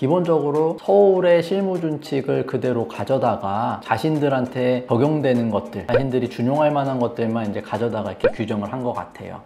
기본적으로 서울의 실무준칙을 그대로 가져다가 자신들한테 적용되는 것들, 자신들이 준용할 만한 것들만 이제 가져다가 이렇게 규정을 한 것 같아요.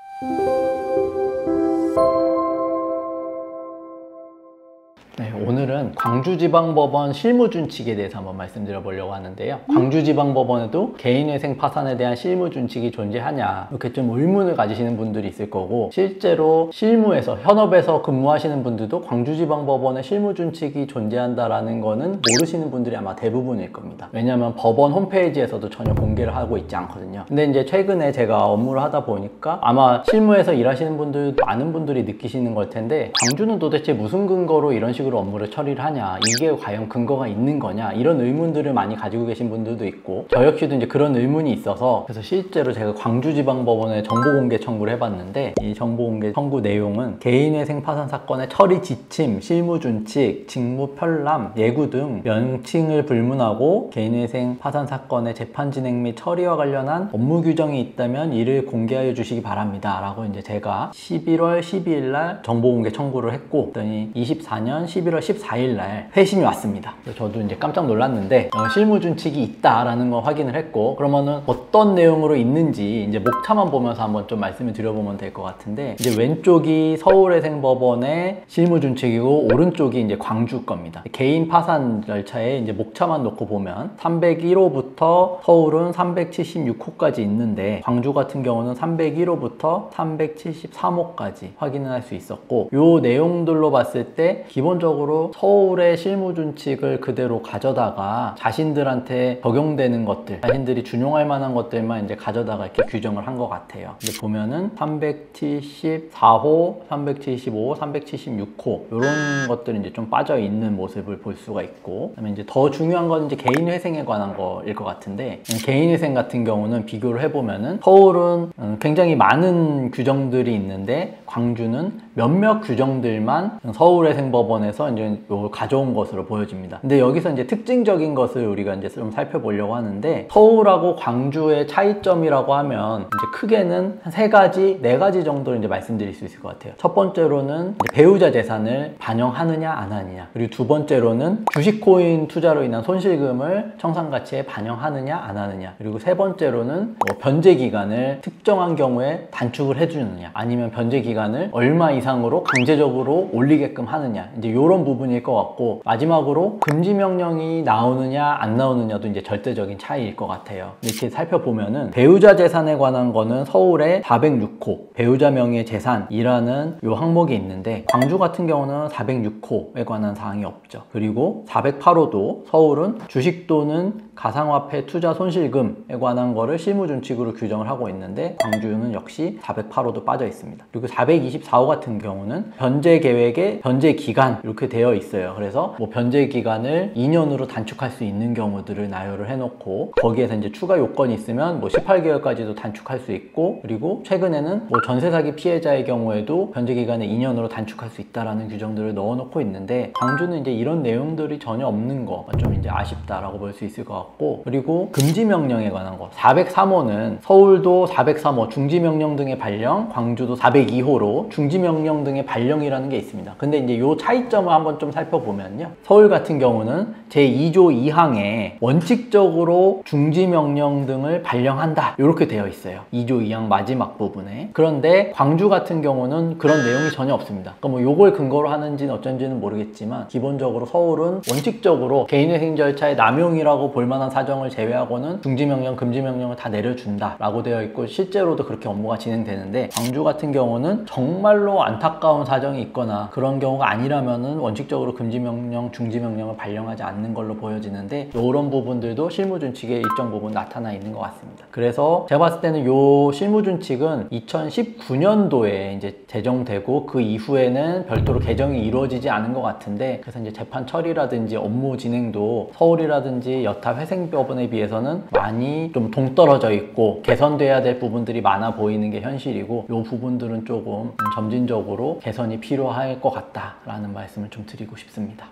네, 오늘은 광주지방법원 실무준칙에 대해서 한번 말씀드려 보려고 하는데요. 광주지방법원에도 개인회생 파산에 대한 실무준칙이 존재하냐, 이렇게 좀 의문을 가지시는 분들이 있을 거고, 실제로 실무에서, 현업에서 근무하시는 분들도 광주지방법원에 실무준칙이 존재한다라는 거는 모르시는 분들이 아마 대부분일 겁니다. 왜냐하면 법원 홈페이지에서도 전혀 공개를 하고 있지 않거든요. 근데 이제 최근에 제가 업무를 하다 보니까 아마 실무에서 일하시는 분들, 많은 분들이 느끼시는 걸 텐데, 광주는 도대체 무슨 근거로 이런 식으로 업무를 처리를 하냐, 이게 과연 근거가 있는 거냐, 이런 의문들을 많이 가지고 계신 분들도 있고, 저 역시도 이제 그런 의문이 있어서, 그래서 실제로 제가 광주지방법원에 정보공개 청구를 해봤는데, 이 정보공개 청구 내용은 개인회생 파산 사건의 처리 지침, 실무준칙, 직무 편람, 예구 등 명칭을 불문하고 개인회생 파산 사건의 재판 진행 및 처리와 관련한 업무 규정이 있다면 이를 공개하여 주시기 바랍니다 라고 이제 제가 11월 12일 날 정보공개 청구를 했고, 그랬더니 24년 11월 14일 날 회신이 왔습니다. 저도 이제 깜짝 놀랐는데 실무준칙이 있다라는 거 확인을 했고, 그러면은 어떤 내용으로 있는지 이제 목차만 보면서 한번 좀 말씀을 드려보면 될 것 같은데, 이제 왼쪽이 서울회생법원의 실무준칙이고 오른쪽이 이제 광주 겁니다. 개인 파산 절차에 이제 목차만 놓고 보면 301호부터 서울은 376호까지 있는데, 광주 같은 경우는 301호부터 373호까지 확인을 할 수 있었고, 요 내용들로 봤을 때 기본적으로 서울의 실무준칙을 그대로 가져다가 자신들한테 적용되는 것들, 자신들이 준용할 만한 것들만 이제 가져다가 이렇게 규정을 한 것 같아요. 근데 보면은 374호, 375호, 376호 이런 것들이 이제 좀 빠져 있는 모습을 볼 수가 있고, 그다음에 이제 더 중요한 건 이제 개인회생에 관한 거일 것 같은데, 개인회생 같은 경우는 비교를 해보면은 서울은 굉장히 많은 규정들이 있는데 광주는 몇몇 규정들만 서울회생법원에서 이제 가져온 것으로 보여집니다. 근데 여기서 이제 특징적인 것을 우리가 이제 좀 살펴보려고 하는데, 서울하고 광주의 차이점이라고 하면 이제 크게는 한 3가지, 4가지 정도를 이제 말씀드릴 수 있을 것 같아요. 첫 번째로는 배우자 재산을 반영하느냐 안 하느냐, 그리고 두 번째로는 주식코인 투자로 인한 손실금을 청산가치에 반영하느냐 안 하느냐, 그리고 세 번째로는 변제 기간을 특정한 경우에 단축을 해주느냐, 아니면 변제 기간을 얼마 이상으로 강제적으로 올리게끔 하느냐, 이제 이런 부분일 것 같고, 마지막으로 금지 명령이 나오느냐 안 나오느냐도 이제 절대적인 차이일 것 같아요. 이렇게 살펴보면은 배우자 재산에 관한 거는 서울에 406호 배우자 명의 재산이라는 요 항목이 있는데, 광주 같은 경우는 406호에 관한 사항이 없죠. 그리고 408호도 서울은 주식 또는 가상화폐 투자 손실금에 관한 거를 실무준칙으로 규정을 하고 있는데, 광주는 역시 408호도 빠져 있습니다. 그리고 424호 같은 경우는 변제 계획에 변제 기간 이렇게 되어 있어요. 그래서 뭐 변제 기간을 2년으로 단축할 수 있는 경우들을 나열을 해놓고, 거기에서 이제 추가 요건이 있으면 뭐 18개월까지도 단축할 수 있고, 그리고 최근에는 뭐 전세 사기 피해자의 경우에도 변제 기간을 2년으로 단축할 수 있다라는 규정들을 넣어놓고 있는데, 광주는 이제 이런 내용들이 전혀 없는 거 좀 이제 아쉽다라고 볼 수 있을 것 같고, 그리고 금지 명령에 관한 거 403호는 서울도 403호 중지명령 등의 발령, 광주도 402호로 중지명령 등의 발령이라는 게 있습니다. 근데 이제 요 차이점을 한번 좀 살펴보면요, 서울 같은 경우는 제2조 2항에 원칙적으로 중지명령 등을 발령한다 이렇게 되어 있어요. 2조 2항 마지막 부분에. 그런데 광주 같은 경우는 그런 내용이 전혀 없습니다. 그러니까 뭐 요걸 근거로 하는지는 어쩐지는 모르겠지만, 기본적으로 서울은 원칙적으로 개인회생 절차의 남용이라고 볼 만한 사정을 제외하고는 중지명령, 금지명령을 다 내려준다 라고 되어 있고, 실제로도 그렇게 업무가 진행되는데, 광주 같은 경우는 정말로 안타까운 사정이 있거나 그런 경우가 아니라면은 원칙적으로 금지명령, 중지명령을 발령하지 않는 걸로 보여지는데, 이런 부분들도 실무준칙에 일정 부분 나타나 있는 것 같습니다. 그래서 제가 봤을 때는 요 실무준칙은 2019년도에 이제 제정되고 그 이후에는 별도로 개정이 이루어지지 않은 것 같은데, 그래서 이제 재판 처리라든지 업무 진행도 서울이라든지 여타 회생법원에 비해서는 많이 좀 동떨어져 있고 개선돼야 될 부분들이 많아 보이는 게 현실이고, 이 부분들은 조금 점진적으로 개선이 필요할 것 같다라는 말씀을 좀 드리고 싶습니다.